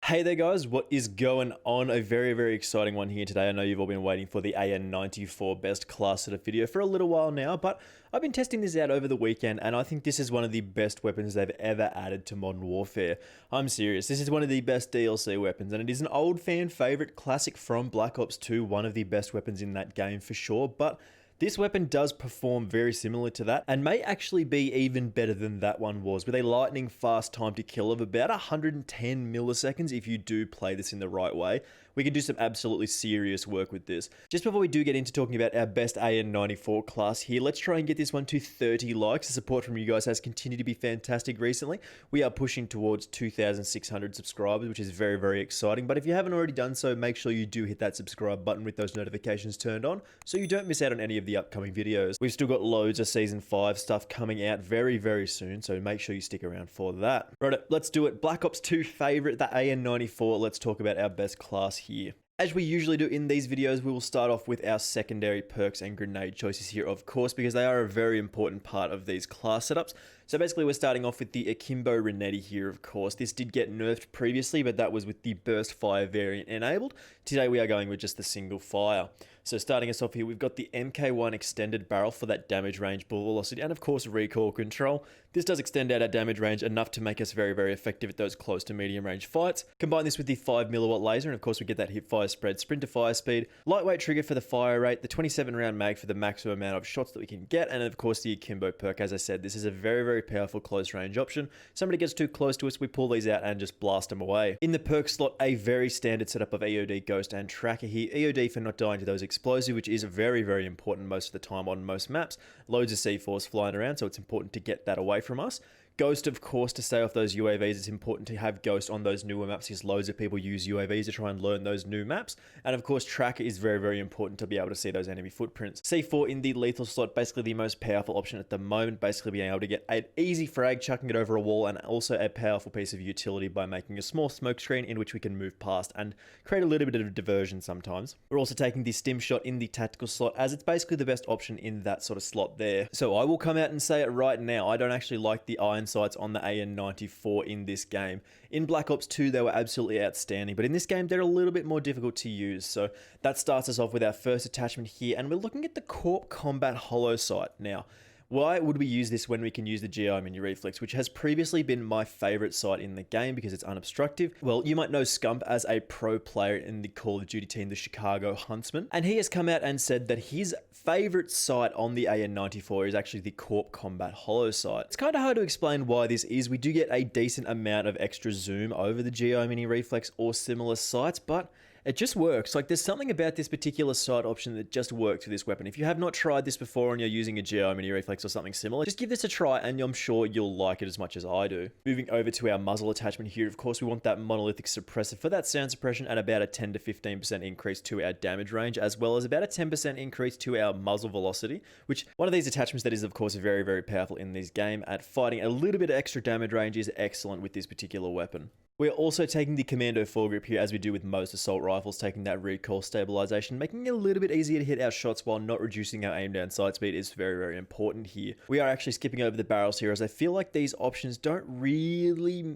Hey there guys, what is going on? A very exciting one here today. I know you've all been waiting for the AN-94 best class setup video for a little while now, but I've been testing this out over the weekend and I think this is one of the best weapons they've ever added to Modern Warfare. I'm serious, this is one of the best DLC weapons and it is an old fan favorite classic from Black Ops 2, one of the best weapons in that game for sure, but this weapon does perform very similar to that and may actually be even better than that one was, with a lightning fast time to kill of about 110 milliseconds if you do play this in the right way. We can do some absolutely serious work with this. Just before we do get into talking about our best AN-94 class here, let's try and get this one to 30 likes. The support from you guys has continued to be fantastic recently. We are pushing towards 2,600 subscribers, which is very exciting. But if you haven't already done so, make sure you do hit that subscribe button with those notifications turned on so you don't miss out on any of the upcoming videos. We've still got loads of Season 5 stuff coming out very soon, so make sure you stick around for that. Right, let's do it. Black Ops 2 favorite, the AN-94. Let's talk about our best class here. As we usually do in these videos, we will start off with our secondary perks and grenade choices here, of course, because they are a very important part of these class setups. So basically, we're starting off with the Akimbo Renetti here, of course. This did get nerfed previously, but that was with the burst fire variant enabled. Today, we are going with just the single fire. So starting us off here, we've got the MK1 extended barrel for that damage range, bullet velocity, and of course recoil control. This does extend out our damage range enough to make us very effective at those close to medium range fights. Combine this with the 5mW laser, and of course we get that hip fire spread, sprint to fire speed, lightweight trigger for the fire rate, the 27 round mag for the maximum amount of shots that we can get, and of course the Akimbo perk. As I said, this is a very powerful close range option. Somebody gets too close to us, we pull these out and just blast them away. In the perk slot, a very standard setup of EOD, Ghost, and Tracker here. EOD for not dying to those explosive, which is very important most of the time on most maps. Loads of C4s flying around, so it's important to get that away from us. Ghost, of course, to stay off those UAVs. It's important to have Ghost on those newer maps because loads of people use UAVs to try and learn those new maps. And of course, Tracker is very important to be able to see those enemy footprints. C4 in the lethal slot, basically the most powerful option at the moment, basically being able to get an easy frag, chucking it over a wall, and also a powerful piece of utility by making a small smoke screen in which we can move past and create a little bit of diversion sometimes. We're also taking the stim shot in the tactical slot, as it's basically the best option in that sort of slot there. So I will come out and say it right now, I don't actually like the iron sights on the AN-94 in this game. In Black Ops 2 they were absolutely outstanding, but in this game they're a little bit more difficult to use. So that starts us off with our first attachment here, and we're looking at the Corp Combat Holo Sight. Now, why would we use this when we can use the GI Mini Reflex, which has previously been my favorite sight in the game because it's unobstructive? Well, you might know Scump as a pro player in the Call of Duty team, the Chicago Huntsman, and he has come out and said that his favorite sight on the AN-94 is actually the Corp Combat Holo Sight. It's kind of hard to explain why this is. We do get a decent amount of extra zoom over the GI Mini Reflex or similar sights, but it just works. Like, there's something about this particular sight option that just works for this weapon. If you have not tried this before and you're using a GI Mini Reflex or something similar, just give this a try and I'm sure you'll like it as much as I do. Moving over to our muzzle attachment here, of course, we want that monolithic suppressor for that sound suppression and about a 10 to 15% increase to our damage range, as well as about a 10% increase to our muzzle velocity, which one of these attachments that is, of course, very powerful in this game at fighting. A little bit of extra damage range is excellent with this particular weapon. We're also taking the Commando foregrip here, as we do with most assault rifles, taking that recoil stabilization, making it a little bit easier to hit our shots while not reducing our aim down sight speed is very important here. We are actually skipping over the barrels here, as I feel like these options don't really,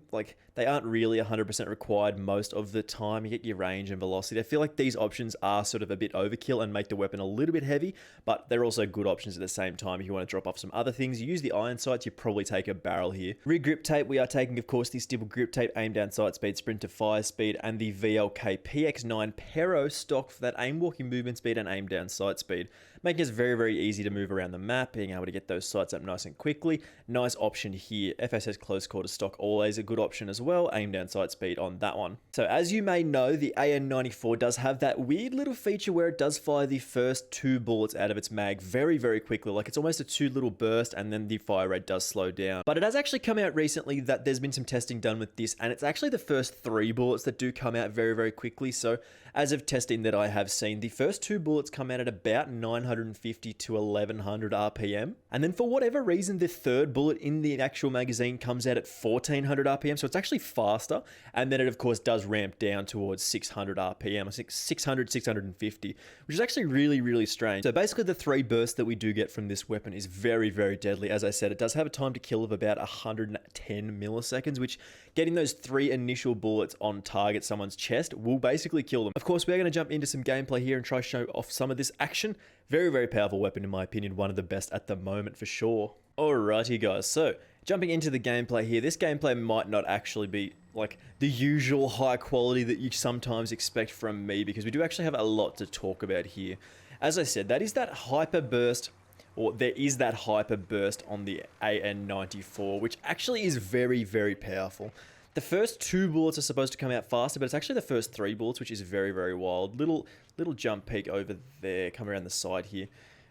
they aren't really 100% required most of the time. You get your range and velocity. I feel like these options are sort of a bit overkill and make the weapon a little bit heavy, but they're also good options at the same time. If you want to drop off some other things, you use the iron sights, you probably take a barrel here. Rear grip tape, we are taking, of course, the stipple grip tape, aim down sight speed, sprint to fire speed, and the VLK PX9 Pero stock for that aim walking movement speed and aim down sight speed, making us very easy to move around the map, being able to get those sights up nice and quickly. Nice option here. FSS close quarter stock, always a good option as well. Aim down sight speed on that one. So as you may know, the AN-94 does have that weird little feature where it does fire the first 2 bullets out of its mag very quickly. Like, it's almost a 2 little burst, and then the fire rate does slow down. But it has actually come out recently that there's been some testing done with this, and it's actually the first 3 bullets that do come out very quickly. So as of testing that I have seen, the first 2 bullets come out at about 950 to 1100 RPM. And then for whatever reason, the 3rd bullet in the actual magazine comes out at 1400 RPM. So it's actually faster. And then it, of course, does ramp down towards 600 RPM. I think 600, 650, which is actually really strange. So basically the 3 bursts that we do get from this weapon is very deadly. As I said, it does have a time to kill of about 110 milliseconds, which getting those 3 3 initial bullets on target someone's chest will basically kill them. Of course, we're going to jump into some gameplay here and try to show off some of this action. Very, very powerful weapon in my opinion. One of the best at the moment for sure. Alrighty guys, so jumping into the gameplay here. This gameplay might not actually be like the usual high quality that you sometimes expect from me, because we do actually have a lot to talk about here. As I said, that is that hyper burst, or there is that hyper burst on the AN-94, which actually is very, very powerful. The first 2 bullets are supposed to come out faster, but it's actually the first 3 bullets, which is very, very wild. Little jump peek over there, come around the side here.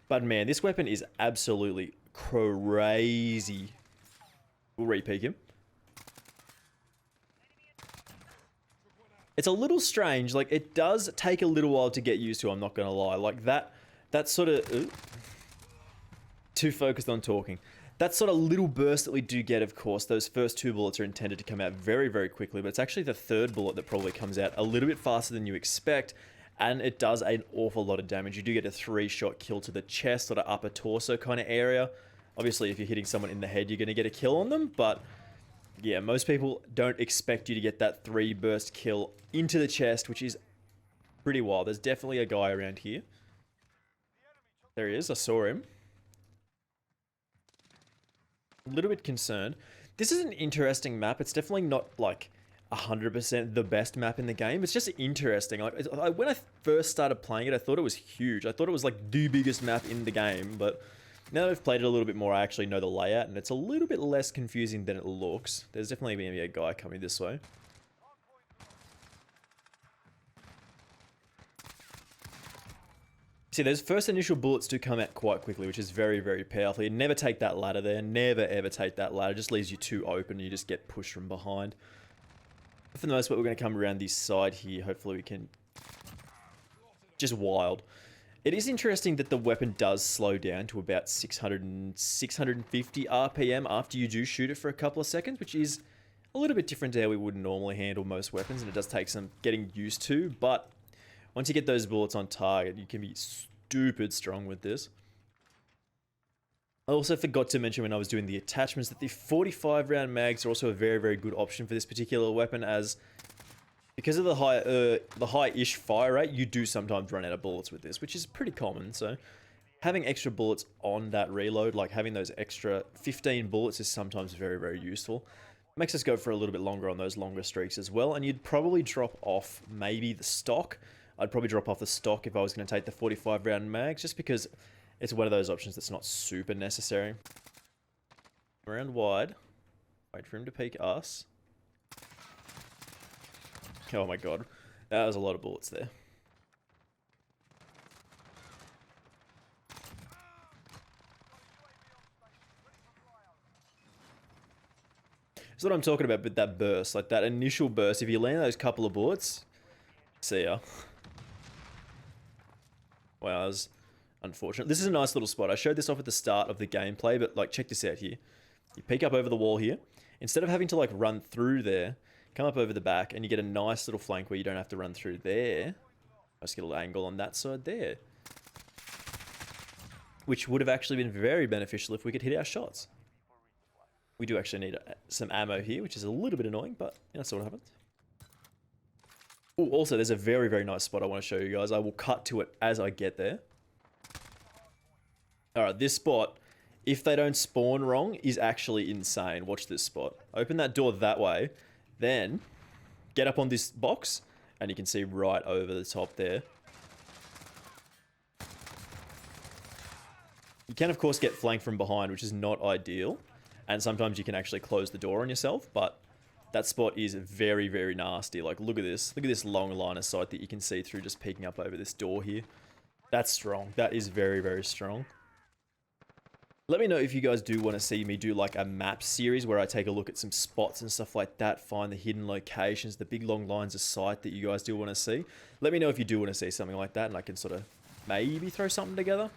But man, this weapon is absolutely crazy. We'll re-peek him. It's a little strange, like it does take a little while to get used to, I'm not gonna lie. Like that sort of... Too focused on talking. That sort of little burst that we do get, of course, those first 2 bullets are intended to come out very, very quickly, but it's actually the 3rd bullet that probably comes out a little bit faster than you expect, and it does an awful lot of damage. You do get a 3-shot kill to the chest, sort of upper torso kind of area. Obviously, if you're hitting someone in the head, you're going to get a kill on them, but yeah, most people don't expect you to get that 3-burst kill into the chest, which is pretty wild. There's definitely a guy around here. There he is, I saw him. A little bit concerned. This is an interesting map. It's definitely not like 100% the best map in the game. It's just interesting. Like when I first started playing it, I thought it was huge. I thought it was like the biggest map in the game, but now that I've played it a little bit more, I actually know the layout, and it's a little bit less confusing than it looks. There's definitely going to be a guy coming this way. See, those first initial bullets do come out quite quickly, which is very, very powerful. You never take that ladder there. Never, ever take that ladder. It just leaves you too open and you just get pushed from behind. But for the most part, we're going to come around this side here. Hopefully we can... Just wild. It is interesting that the weapon does slow down to about 650 RPM after you do shoot it for a couple of seconds, which is a little bit different to how we would normally handle most weapons, and it does take some getting used to, but... Once you get those bullets on target, you can be stupid strong with this. I also forgot to mention when I was doing the attachments that the 45 round mags are also a very, very good option for this particular weapon, as because of the high-ish fire rate, you do sometimes run out of bullets with this, which is pretty common. So having extra bullets on that reload, like having those extra 15 bullets, is sometimes very, very useful. Makes us go for a little bit longer on those longer streaks as well, and you'd probably drop off maybe the stock. I'd probably drop off the stock if I was going to take the 45 round mags, just because it's one of those options that's not super necessary. Around wide. Wait for him to peek us. Oh my god. That was a lot of bullets there. That's what I'm talking about with that burst. Like that initial burst, if you land those couple of bullets, see ya. Wow, that was unfortunate. This is a nice little spot. I showed this off at the start of the gameplay, but like check this out here. You peek up over the wall here. Instead of having to like run through there, come up over the back and you get a nice little flank where you don't have to run through there. I just get a little angle on that side there. Which would have actually been very beneficial if we could hit our shots. We do actually need some ammo here, which is a little bit annoying, but that's what happens. Oh, also, there's a very, very nice spot I want to show you guys. I will cut to it as I get there. Alright, this spot, if they don't spawn wrong, is actually insane. Watch this spot. Open that door that way, then get up on this box, and you can see right over the top there. You can, of course, get flanked from behind, which is not ideal. And sometimes you can actually close the door on yourself, but... that spot is very, very nasty. Like, look at this. Look at this long line of sight that you can see through just peeking up over this door here. That's strong. That is very, very strong. Let me know if you guys do want to see me do like a map series where I take a look at some spots and stuff like that, find the hidden locations, the big long lines of sight that you guys do want to see. Let me know if you do want to see something like that, and I can sort of maybe throw something together.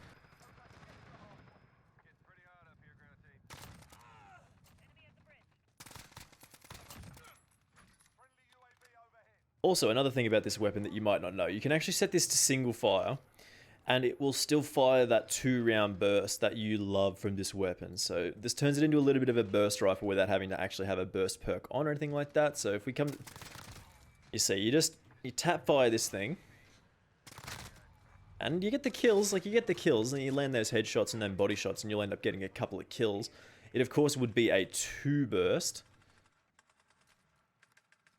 Also, another thing about this weapon that you might not know, you can actually set this to single fire, and it will still fire that 2-round burst that you love from this weapon. So this turns it into a little bit of a burst rifle without having to actually have a burst perk on or anything like that. So if we come, you see, you tap fire this thing, and you get the kills. Like, you get the kills, and you land those headshots and then body shots, and you'll end up getting a couple of kills. It, of course, would be a 2 burst.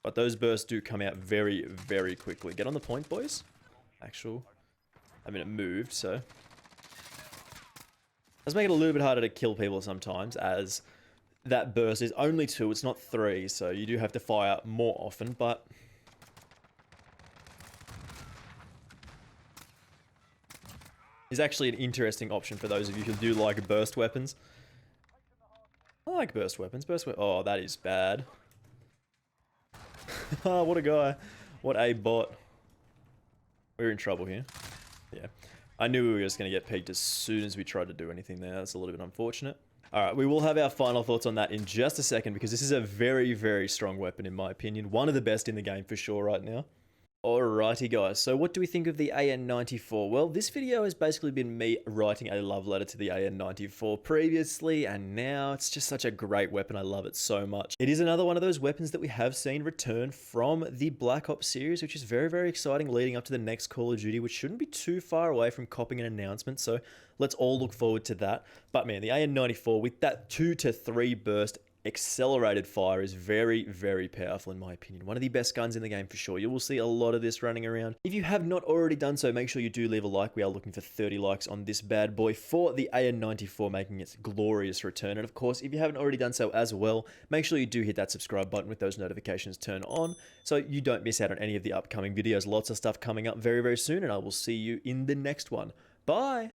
But those bursts do come out very, very quickly. Get on the point, boys. I mean, it moved, so. Does make it a little bit harder to kill people sometimes, as that burst is only 2, it's not 3, so you do have to fire more often, but is actually an interesting option for those of you who do like burst weapons. I like burst weapons. Oh, that is bad. Oh, what a guy. What a bot. We're in trouble here. Yeah. I knew we were just going to get peaked as soon as we tried to do anything there. That's a little bit unfortunate. Alright, we will have our final thoughts on that in just a second, because this is a very, very strong weapon in my opinion. One of the best in the game for sure right now. Alrighty guys, so what do we think of the AN-94? Well, this video has basically been me writing a love letter to the AN-94 previously, and now it's just such a great weapon. I love it so much. It is another one of those weapons that we have seen return from the Black Ops series, which is very, very exciting leading up to the next Call of Duty, which shouldn't be too far away from copping an announcement, so let's all look forward to that. But man, the AN-94 with that 2 to 3 burst accelerated fire is very, very powerful in my opinion. One of the best guns in the game for sure. You will see a lot of this running around. If you have not already done so, make sure you do leave a like. We are looking for 30 likes on this bad boy for the AN-94 making its glorious return. And of course, if you haven't already done so as well, make sure you do hit that subscribe button with those notifications turned on so you don't miss out on any of the upcoming videos. Lots of stuff coming up very, very soon, and I will see you in the next one. Bye!